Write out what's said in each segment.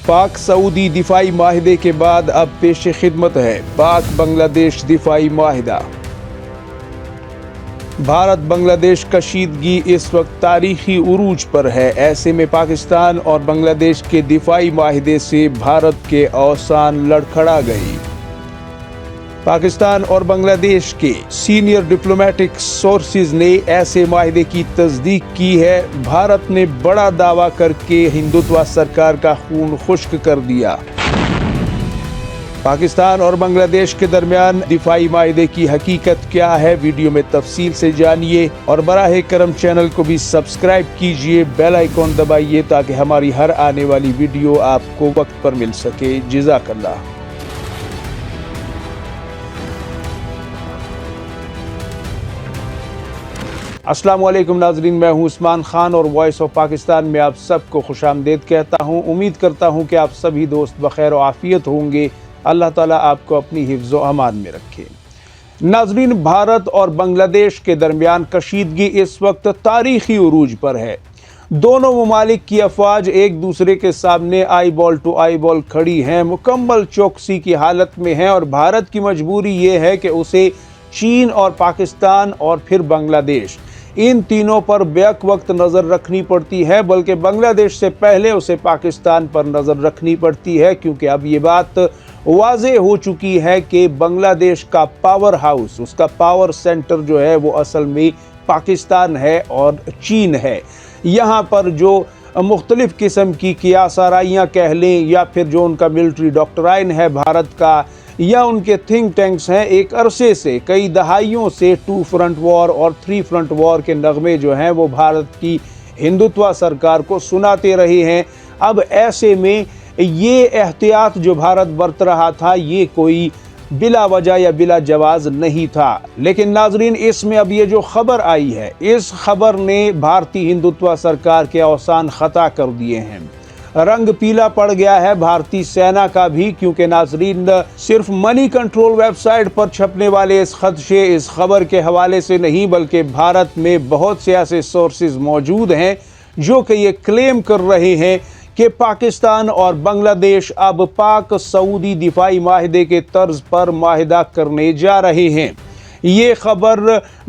पाक सऊदी दिफाई माहिदे के बाद अब पेश खिदमत है पाक बांग्लादेश दिफाई माहिदा। भारत बांग्लादेश कशीदगी इस वक्त तारीखी उरूज पर है। ऐसे में पाकिस्तान और बांग्लादेश के दिफाई माहिदे से भारत के औसान लड़खड़ा गई। पाकिस्तान और बांग्लादेश के सीनियर डिप्लोमेटिक सोर्सेज ने ऐसे माहिदे की तस्दीक की है। भारत ने बड़ा दावा करके हिंदुत्व सरकार का खून खुश्क कर दिया। पाकिस्तान और बांग्लादेश के दरमियान दिफाई माहिदे की हकीकत क्या है, वीडियो में तफसील से जानिए और बराह करम चैनल को भी सब्सक्राइब कीजिए, बेल आइकॉन दबाइए ताकि हमारी हर आने वाली वीडियो आपको वक्त पर मिल सके। जज़ाकल्लाह। अस्सलाम वालेकुम नाजरीन, मैं हूं उस्मान खान और वॉइस ऑफ पाकिस्तान में आप सबको खुशामदीद कहता हूं। उम्मीद करता हूं कि आप सभी दोस्त बखैर और आफियत होंगे। अल्लाह ताला आपको अपनी हिफ्ज़ व अमान में रखे। नाजरीन, भारत और बांग्लादेश के दरमियान कशीदगी इस वक्त तारीखी उरूज पर है। दोनों ममालिक की अफवाज एक दूसरे के सामने eyeball to eyeball खड़ी हैं, मुकम्मल चौकसी की हालत में हैं और भारत की मजबूरी ये है कि उसे चीन और पाकिस्तान और फिर बांग्लादेश, इन तीनों पर बेक वक्त नज़र रखनी पड़ती है, बल्कि बांग्लादेश से पहले उसे पाकिस्तान पर नज़र रखनी पड़ती है, क्योंकि अब ये बात वाज़ेह हो चुकी है कि बांग्लादेश का पावर हाउस, उसका पावर सेंटर जो है वो असल में पाकिस्तान है और चीन है। यहाँ पर जो मुख्तलिफ़ किस्म की कियासाराइयाँ कह लें या फिर जो उनका मिलिट्री डॉक्ट्राइन है भारत का, या उनके थिंक टैंक्स हैं, एक अरसे से कई दहाइयों से 2 फ्रंट वॉर और 3 फ्रंट वॉर के नगमे जो हैं वो भारत की हिंदुत्व सरकार को सुनाते रहे हैं। अब ऐसे में ये एहतियात जो भारत बरत रहा था ये कोई बिला वजह या बिला जवाज़ नहीं था। लेकिन नाजरीन, इसमें अब ये जो खबर आई है, इस खबर ने भारतीय हिंदुत्व सरकार के औसान ख़ता कर दिए हैं। रंग पीला पड़ गया है भारतीय सेना का भी, क्योंकि नाजरीन, सिर्फ मनी कंट्रोल वेबसाइट पर छपने वाले इस खदशे, इस खबर के हवाले से नहीं, बल्कि भारत में बहुत से ऐसे सोर्सेज मौजूद हैं जो कि ये क्लेम कर रहे हैं कि पाकिस्तान और बांग्लादेश अब पाक सऊदी दिफाई माहिदे के तर्ज पर माहिदा करने जा रहे हैं। ये खबर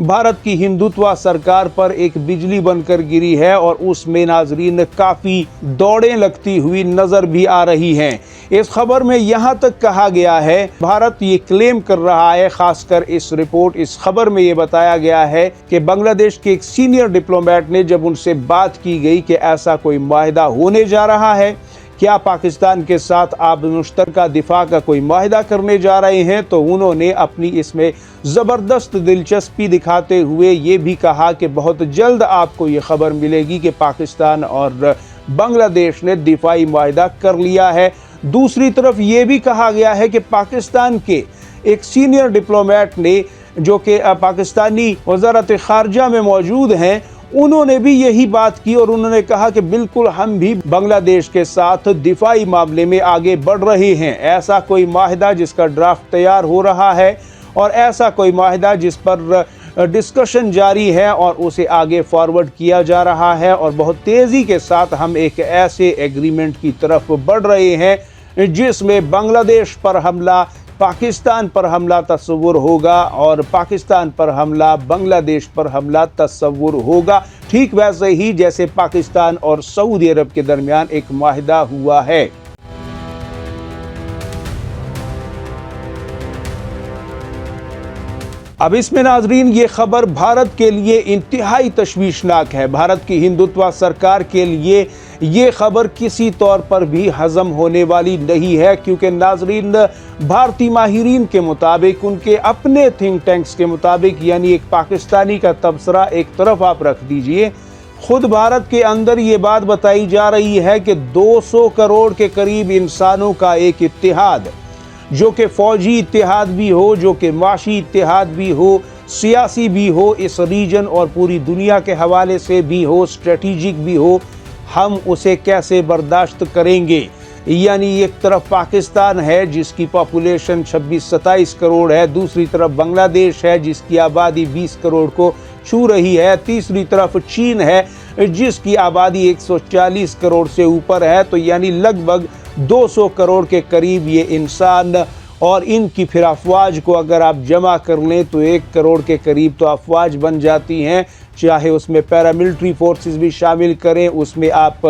भारत की हिंदुत्व सरकार पर एक बिजली बनकर गिरी है और उसमें नाजरीन काफ़ी दौड़ें लगती हुई नज़र भी आ रही हैं। इस खबर में यहाँ तक कहा गया है, भारत ये क्लेम कर रहा है, ख़ासकर इस खबर में ये बताया गया है कि बांग्लादेश के एक सीनियर डिप्लोमेट ने जब उनसे बात की गई कि ऐसा कोई माहिदा होने जा रहा है, क्या पाकिस्तान के साथ आप मुश्तरका दिफा का कोई माहिदा करने जा रहे हैं, तो उन्होंने अपनी इसमें ज़बरदस्त दिलचस्पी दिखाते हुए ये भी कहा कि बहुत जल्द आपको ये खबर मिलेगी कि पाकिस्तान और बांग्लादेश ने दिफाई माहिदा कर लिया है। दूसरी तरफ ये भी कहा गया है कि पाकिस्तान के एक सीनियर डिप्लोमेट ने, जो कि पाकिस्तानी वज़ारत ख़ारजा में मौजूद हैं, उन्होंने भी यही बात की और उन्होंने कहा कि बिल्कुल हम भी बांग्लादेश के साथ दिफाई मामले में आगे बढ़ रहे हैं। ऐसा कोई माहिदा जिसका ड्राफ्ट तैयार हो रहा है और ऐसा कोई माहिदा जिस पर डिस्कशन जारी है और उसे आगे फॉरवर्ड किया जा रहा है और बहुत तेज़ी के साथ हम एक ऐसे एग्रीमेंट की तरफ बढ़ रहे हैं जिसमें बांग्लादेश पर हमला पाकिस्तान पर हमला तस्वुर होगा और पाकिस्तान पर हमला बांग्लादेश पर हमला तस्वुर होगा, ठीक वैसे ही जैसे पाकिस्तान और सऊदी अरब के दरमियान एक माहिदा हुआ है। अब इसमें नाजरीन ये खबर भारत के लिए इंतहाई तशवीशनाक है। भारत की हिंदुत्व सरकार के लिए ये खबर किसी तौर पर भी हजम होने वाली नहीं है, क्योंकि नाजरीन, भारतीय माहिरीन के मुताबिक, उनके अपने थिंक टैंक्स के मुताबिक, यानी एक पाकिस्तानी का तबसरा एक तरफ आप रख दीजिए, खुद भारत के अंदर ये बात बताई जा रही है कि 200 करोड़ के करीब इंसानों का एक इत्तेहाद, जो कि फौजी इत्तेहाद भी हो, जो कि माशी इत्तेहाद भी हो, सियासी भी हो, इस रीजन और पूरी दुनिया के हवाले से भी हो, स्ट्रेटेजिक भी हो, हम उसे कैसे बर्दाश्त करेंगे। यानी एक तरफ पाकिस्तान है जिसकी पॉपुलेशन 26-27 करोड़ है, दूसरी तरफ बांग्लादेश है जिसकी आबादी 20 करोड़ को छू रही है, तीसरी तरफ चीन है जिसकी आबादी 140 करोड़ से ऊपर है। तो यानी लगभग 200 करोड़ के करीब ये इंसान और इनकी फिर अफवाज को अगर आप जमा कर लें तो 1 करोड़ के करीब तो अफवाज बन जाती हैं। चाहे उसमें पैरामिलिट्री फोर्सेस भी शामिल करें, उसमें आप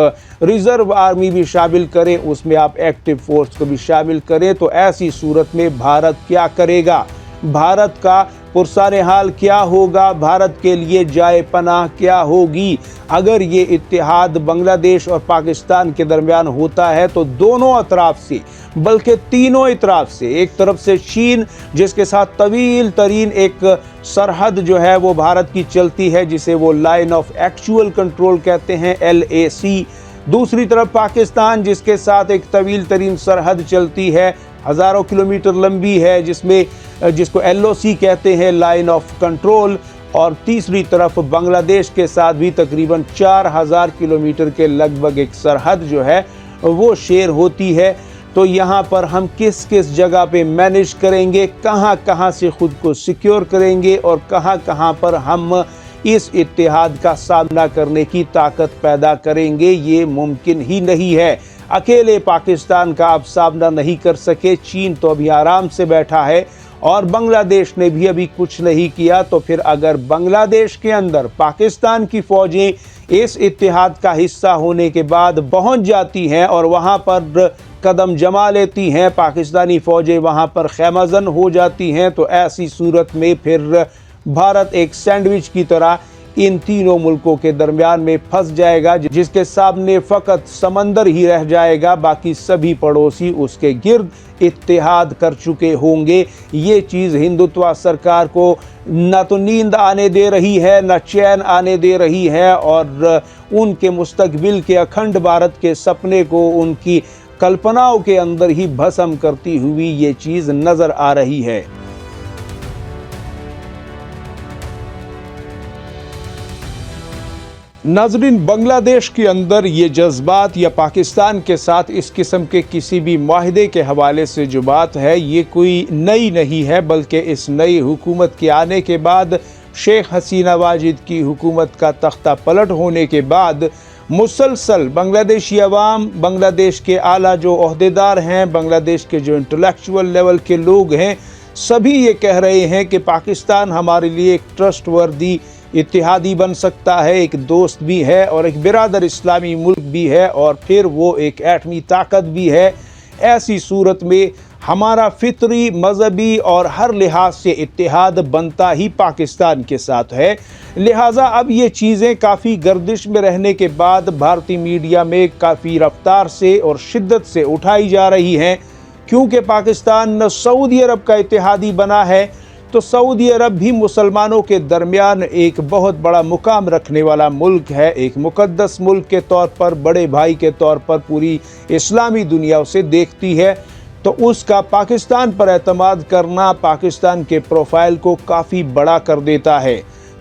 रिजर्व आर्मी भी शामिल करें, उसमें आप एक्टिव फोर्स को भी शामिल करें, तो ऐसी सूरत में भारत क्या करेगा? भारत का पुरसाने हाल क्या होगा? भारत के लिए जाए पनाह क्या होगी? अगर ये इत्तेहाद बांग्लादेश और पाकिस्तान के दरमियान होता है तो दोनों अतराफ से, बल्कि तीनों अतराफ से, एक तरफ से चीन जिसके साथ तवील तरीन एक सरहद जो है वो भारत की चलती है, जिसे वो लाइन ऑफ एक्चुअल कंट्रोल कहते हैं, LAC। दूसरी तरफ पाकिस्तान जिसके साथ एक तवील तरीन सरहद चलती है, हज़ारों किलोमीटर लंबी है, जिसको LOC कहते हैं, लाइन ऑफ कंट्रोल। और तीसरी तरफ बांग्लादेश के साथ भी तकरीबन 4000 किलोमीटर के लगभग एक सरहद जो है वो शेयर होती है। तो यहाँ पर हम किस किस जगह पे मैनेज करेंगे, कहाँ कहाँ से ख़ुद को सिक्योर करेंगे और कहाँ कहाँ पर हम इस इत्तेहाद का सामना करने की ताकत पैदा करेंगे, ये मुमकिन ही नहीं है। अकेले पाकिस्तान का आप सामना नहीं कर सके, चीन तो अभी आराम से बैठा है और बांग्लादेश ने भी अभी कुछ नहीं किया। तो फिर अगर बांग्लादेश के अंदर पाकिस्तान की फ़ौजें इस इत्तेहाद का हिस्सा होने के बाद पहुंच जाती हैं और वहां पर कदम जमा लेती हैं, पाकिस्तानी फ़ौजें वहां पर खैमाजन हो जाती हैं, तो ऐसी सूरत में फिर भारत एक सैंडविच की तरह इन तीनों मुल्कों के दरमियान में फंस जाएगा, जिसके सामने फ़कत समंदर ही रह जाएगा, बाकी सभी पड़ोसी उसके गिर्द इत्तेहाद कर चुके होंगे। ये चीज़ हिंदुत्व सरकार को न तो नींद आने दे रही है, न चैन आने दे रही है, और उनके मुस्तकबिल के अखंड भारत के सपने को उनकी कल्पनाओं के अंदर ही भस्म करती हुई ये चीज़ नज़र आ रही है। नाज़रीन, बांग्लादेश के अंदर ये जज्बात या पाकिस्तान के साथ इस किस्म के किसी भी माहिदे के हवाले से जो बात है, ये कोई नई नहीं है, बल्कि इस नई हुकूमत के आने के बाद, शेख हसीना वाजिद की हुकूमत का तख्ता पलट होने के बाद मुसलसल बांग्लादेशी अवाम, बांग्लादेश के आला जो ओहदेदार हैं, बांग्लादेश के जो इंटेलेक्चुअल लेवल के लोग हैं, सभी ये कह रहे हैं कि पाकिस्तान हमारे लिए एक ट्रस्टवर्दी इत्तेहादी बन सकता है, एक दोस्त भी है और एक बिरादर इस्लामी मुल्क भी है, और फिर वो एक एटमी ताकत भी है। ऐसी सूरत में हमारा फितरी, मजहबी और हर लिहाज से इत्तेहाद बनता ही पाकिस्तान के साथ है। लिहाजा अब ये चीज़ें काफ़ी गर्दिश में रहने के बाद भारतीय मीडिया में काफ़ी रफ्तार से और शिद्दत से उठाई जा रही हैं, क्योंकि पाकिस्तान सऊदी अरब का इत्तेहादी बना है, तो सऊदी अरब भी मुसलमानों के दरमियान एक बहुत बड़ा मुकाम रखने वाला मुल्क है, एक मुकद्दस मुल्क के तौर पर, बड़े भाई के तौर पर पूरी इस्लामी दुनिया उसे देखती है। तो उसका पाकिस्तान पर एतमाद करना पाकिस्तान के प्रोफाइल को काफ़ी बड़ा कर देता है।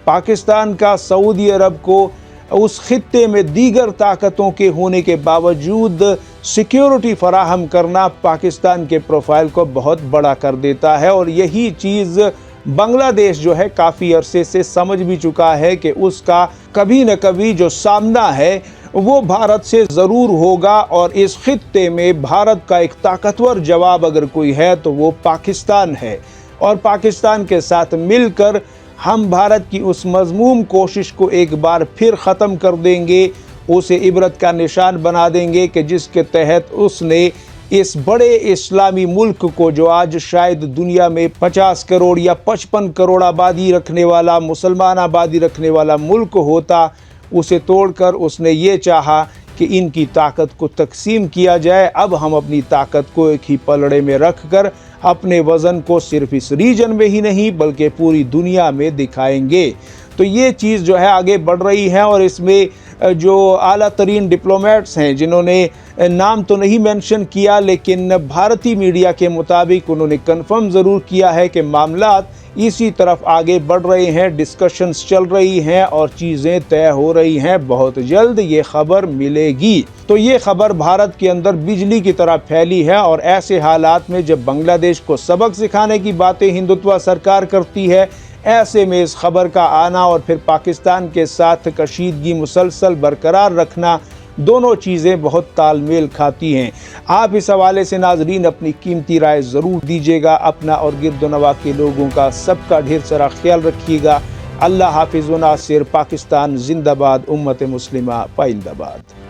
पाकिस्तान का सऊदी अरब को उस खित्ते में दीगर ताकतों के होने के बावजूद सिक्योरिटी फराहम करना पाकिस्तान के प्रोफाइल को बहुत बड़ा कर देता है, और यही चीज़ बांग्लादेश जो है काफ़ी अरसे से समझ भी चुका है कि उसका कभी न कभी जो सामना है वो भारत से ज़रूर होगा, और इस खित्ते में भारत का एक ताकतवर जवाब अगर कोई है तो वो पाकिस्तान है। और पाकिस्तान के साथ मिलकर हम भारत की उस मज़मूम कोशिश को एक बार फिर ख़त्म कर देंगे, उसे इबरत का निशान बना देंगे कि जिसके तहत उसने इस बड़े इस्लामी मुल्क को, जो आज शायद दुनिया में 50 करोड़ या 55 करोड़ आबादी रखने वाला, मुसलमान आबादी रखने वाला मुल्क होता, उसे तोड़कर उसने ये चाहा कि इनकी ताकत को तकसीम किया जाए। अब हम अपनी ताकत को एक ही पलड़े में रख कर अपने वज़न को सिर्फ इस रीजन में ही नहीं बल्कि पूरी दुनिया में दिखाएंगे। तो ये चीज़ जो है आगे बढ़ रही है, और इसमें जो आला तरीन डिप्लोमेट्स हैं, जिन्होंने नाम तो नहीं मेंशन किया, लेकिन भारतीय मीडिया के मुताबिक उन्होंने कंफर्म ज़रूर किया है कि मामलात इसी तरफ आगे बढ़ रहे हैं, डिस्कशंस चल रही हैं और चीज़ें तय हो रही हैं। बहुत जल्द ये खबर मिलेगी। तो ये खबर भारत के अंदर बिजली की तरह फैली है, और ऐसे हालात में जब बांग्लादेश को सबक सिखाने की बातें हिंदुत्व सरकार करती है, ऐसे में इस खबर का आना और फिर पाकिस्तान के साथ कशीदगी मुसलसल बरकरार रखना دونوں چیزیں بہت تال میل کھاتی ہیں۔ آپ اس حوالے سے ناظرین اپنی قیمتی رائے ضرور دیجیے گا، اپنا اور گرد و نواح کے لوگوں کا سب کا ڈھیر سارا خیال رکھیے گا۔ اللہ حافظ و ناصر۔ پاکستان زندہ باد، امت مسلمہ پائندہ باد۔